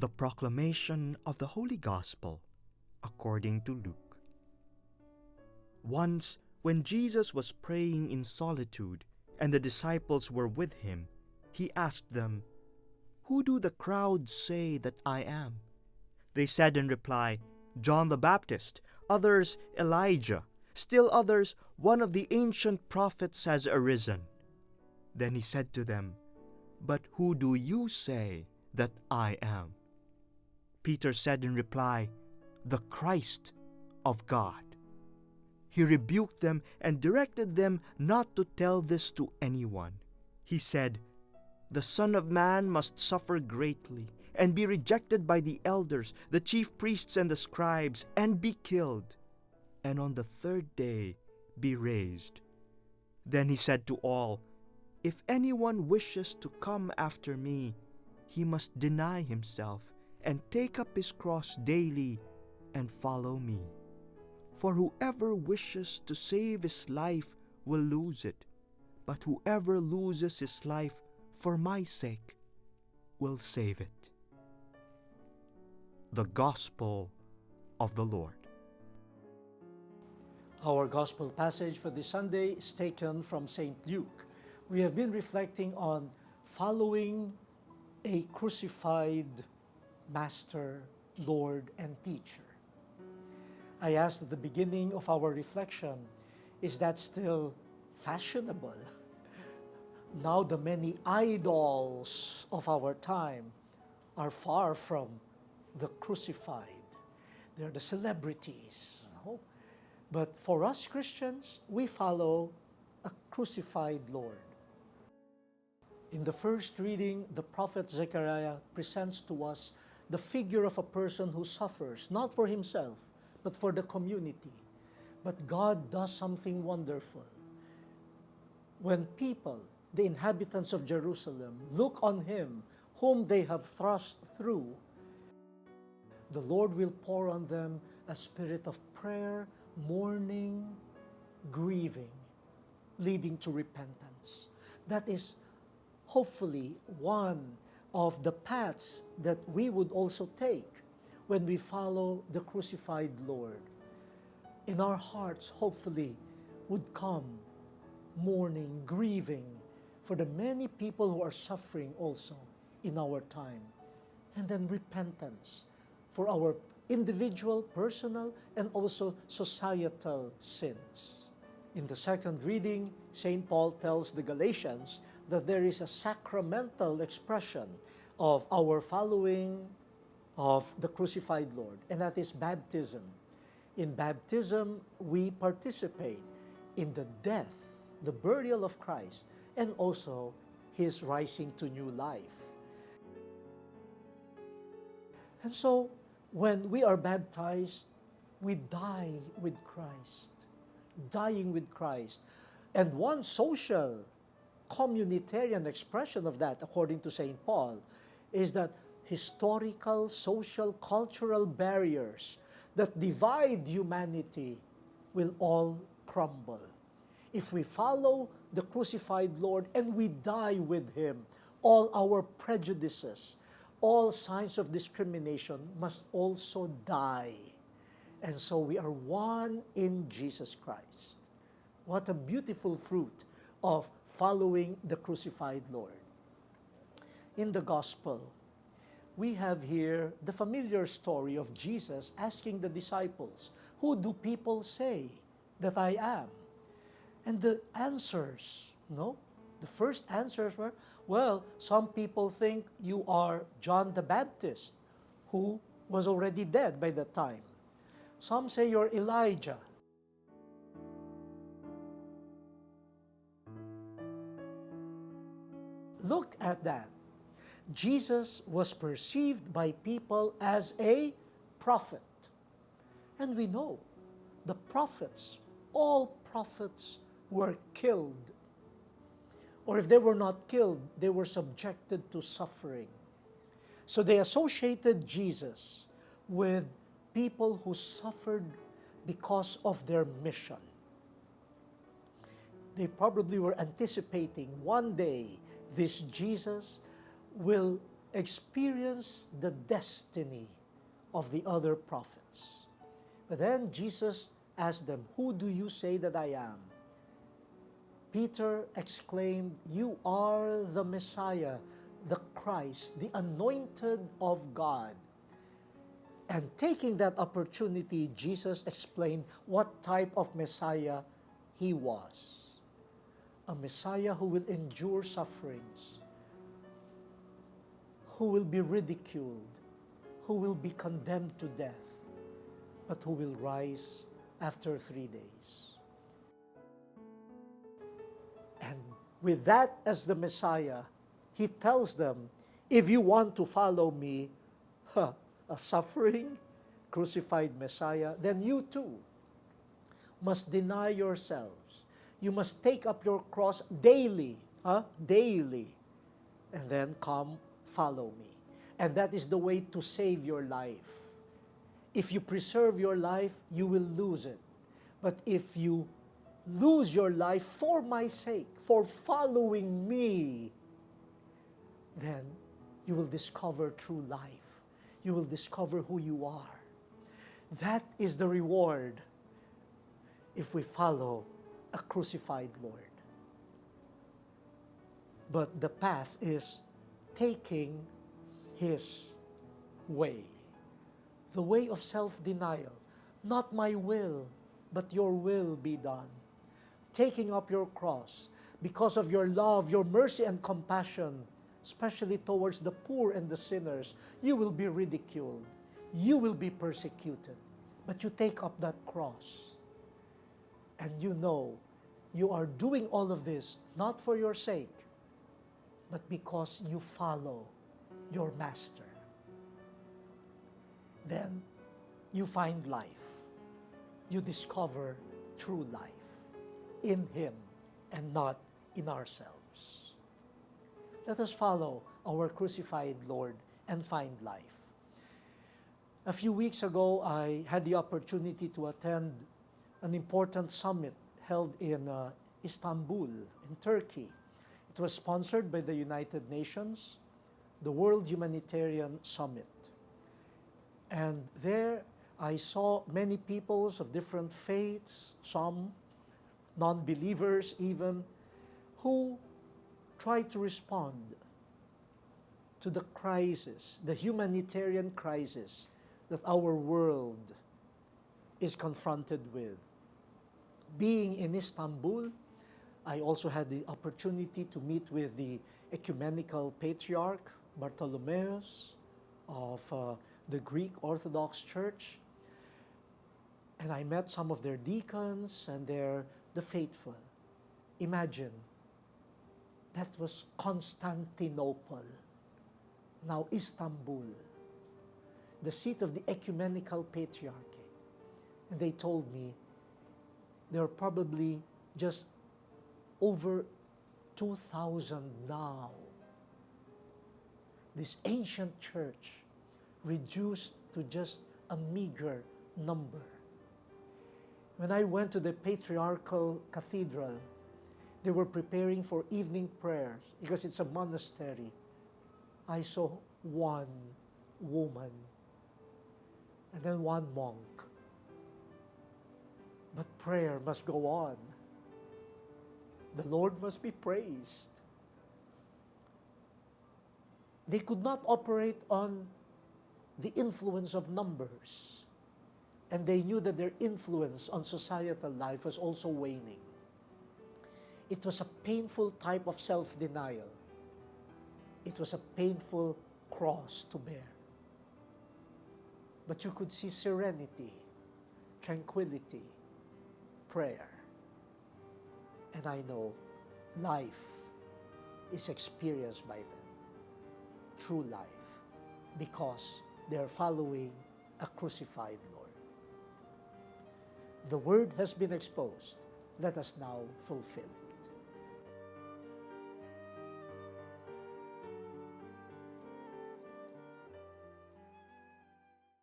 The proclamation of the Holy Gospel according to Luke. Once, when Jesus was praying in solitude and the disciples were with him, he asked them, "Who do the crowds say that I am?" They said in reply, "John the Baptist, others Elijah, still others, one of the ancient prophets has arisen." Then he said to them, "But who do you say that I am?" Peter said in reply, "The Christ of God." He rebuked them and directed them not to tell this to anyone. He said, "The Son of Man must suffer greatly and be rejected by the elders, the chief priests and the scribes, and be killed, and on the third day be raised." Then he said to all, "If anyone wishes to come after me, he must deny himself and take up his cross daily and follow me. For whoever wishes to save his life will lose it, but whoever loses his life for my sake will save it." The Gospel of the Lord. Our Gospel passage for this Sunday is taken from St. Luke. We have been reflecting on following a crucified Master, Lord, and Teacher. I asked at the beginning of our reflection, is that still fashionable? Now the many idols of our time are far from the crucified. They're the celebrities. But for us Christians, we follow a crucified Lord. In the first reading, the prophet Zechariah presents to us the figure of a person who suffers, not for himself, but for the community. But God does something wonderful. When people, the inhabitants of Jerusalem, look on him whom they have thrust through, the Lord will pour on them a spirit of prayer, mourning, grieving, leading to repentance. That is hopefully one of the paths that we would also take when we follow the crucified Lord. In our hearts, hopefully, would come mourning, grieving for the many people who are suffering also in our time. And then repentance for our individual, personal, and also societal sins. In the second reading, St. Paul tells the Galatians that there is a sacramental expression of our following of the crucified Lord, and that is baptism. In baptism, we participate in the death, the burial of Christ, and also His rising to new life. And so, when we are baptized, we die with Christ, dying with Christ. And one social, communitarian expression of that, according to St. Paul, is that historical, social, cultural barriers that divide humanity will all crumble. If we follow the crucified Lord and we die with Him, all our prejudices, all signs of discrimination must also die. And so we are one in Jesus Christ. What a beautiful fruit of following the crucified Lord. In the Gospel, we have here the familiar story of Jesus asking the disciples, "Who do people say that I am?" And the answers, the first answers were, well, some people think you are John the Baptist, who was already dead by that time. Some say you're Elijah. Look at that. Jesus was perceived by people as a prophet. And we know the prophets, all prophets were killed. Or if they were not killed, they were subjected to suffering. So they associated Jesus with people who suffered because of their mission. They probably were anticipating one day this Jesus will experience the destiny of the other prophets. But then Jesus asked them, "Who do you say that I am?" Peter exclaimed, "You are the Messiah, the Christ, the anointed of God." And taking that opportunity, Jesus explained what type of Messiah he was. A Messiah who will endure sufferings, who will be ridiculed, who will be condemned to death, but who will rise after 3 days. And with that as the Messiah, he tells them, if you want to follow me, a suffering, crucified Messiah, then you too must deny yourselves. You must take up your cross daily, daily, and then come follow me. And that is the way to save your life. If you preserve your life, you will lose it. But if you lose your life for my sake, for following me, then you will discover true life. You will discover who you are. That is the reward if we follow a crucified Lord. But the path is taking His way. The way of self-denial. Not my will, but your will be done. Taking up your cross because of your love, your mercy and compassion, especially towards the poor and the sinners. You will be ridiculed. You will be persecuted. But you take up that cross. And you know you are doing all of this not for your sake, but because you follow your Master. Then you find life. You discover true life in Him and not in ourselves. Let us follow our crucified Lord and find life. A few weeks ago, I had the opportunity to attend an important summit held in Istanbul, in Turkey. It was sponsored by the United Nations, the World Humanitarian Summit. And there I saw many peoples of different faiths, some non-believers even, who tried to respond to the crisis, the humanitarian crisis that our world is confronted with. Being in Istanbul, I also had the opportunity to meet with the ecumenical patriarch, Bartholomeus, of the Greek Orthodox Church. And I met some of their deacons and the faithful. Imagine, that was Constantinople, now Istanbul, the seat of the ecumenical patriarchy. And they told me there are probably just over 2,000 now. This ancient church reduced to just a meager number. When I went to the patriarchal cathedral, they were preparing for evening prayers because it's a monastery. I saw one woman and then one monk. But prayer must go on. The Lord must be praised. They could not operate on the influence of numbers. And they knew that their influence on societal life was also waning. It was a painful type of self-denial. It was a painful cross to bear. But you could see serenity, tranquility, prayer. And I know life is experienced by them. True life. Because they are following a crucified Lord. The word has been exposed. Let us now fulfill it.